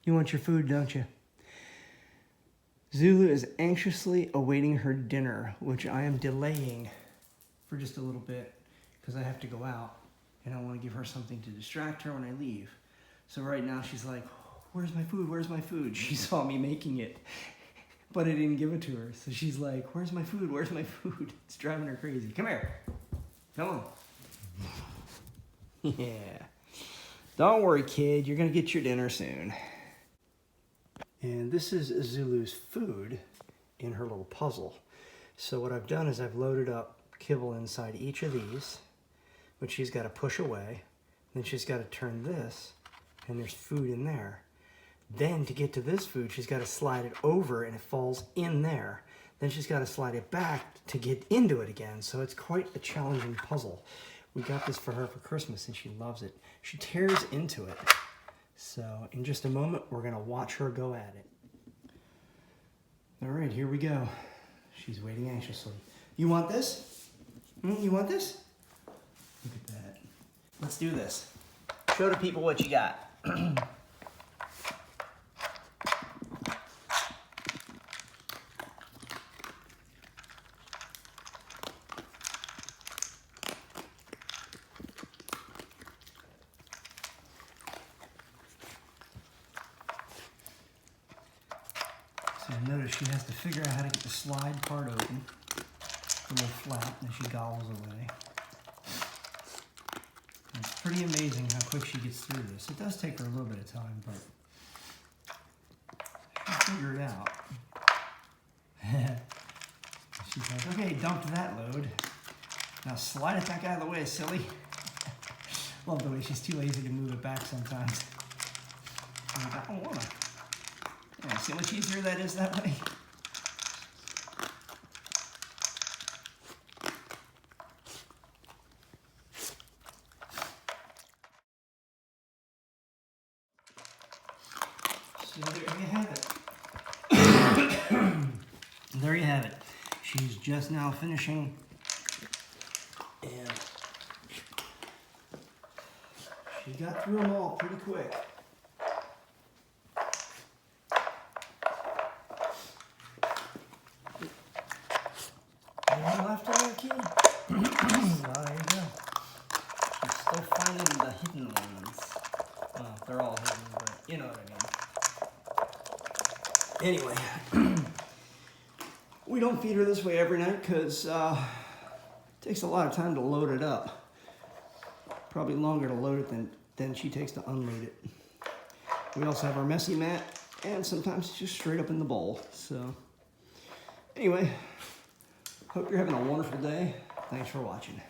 You want your food, don't you? Zulu is anxiously awaiting her dinner, which I am delaying for just a little bit because I have to go out and I want to give her something to distract her when I leave. So right now she's like, where's my food? Where's my food? She saw me making it, but I didn't give it to her. So she's like, where's my food? Where's my food? It's driving her crazy. Come here. Come on. Yeah. Don't worry, kid. You're going to get your dinner soon. And this is Zulu's food in her little puzzle. So what I've done is I've loaded up kibble inside each of these, which she's got to push away. Then she's got to turn this, and there's food in there. Then to get to this food, she's got to slide it over and it falls in there. Then she's got to slide it back to get into it again. So it's quite a challenging puzzle. We got this for her for Christmas and she loves it. She tears into it. So in just a moment, we're gonna watch her go at it. All right, here we go. She's waiting anxiously. You want this? You want this? Look at that. Let's do this. Show the people what you got. So notice she has to figure out how to get the slide part open. A little flat, and she gobbles away. And it's pretty amazing how quick she gets through this. It does take her a little bit of time, but she'll figure it out. She's like, okay, dump that load. Now slide it back out of the way, silly. Love the way she's too lazy to move it back sometimes. I'm like, I don't wanna. Yeah, see how much easier that is that way? So there you have it. There you have it. She's just now finishing, and she got through them all pretty quick. Anyone left on that, kid? Well, there you go. She's still finding the hidden ones. Well, they're all hidden, but you know what I mean. Anyway, we don't feed her this way every night because it takes a lot of time to load it up. Probably longer to load it than she takes to unload it. We also have our messy mat, and sometimes it's just straight up in the bowl. So, anyway. Hope you're having a wonderful day. Thanks for watching.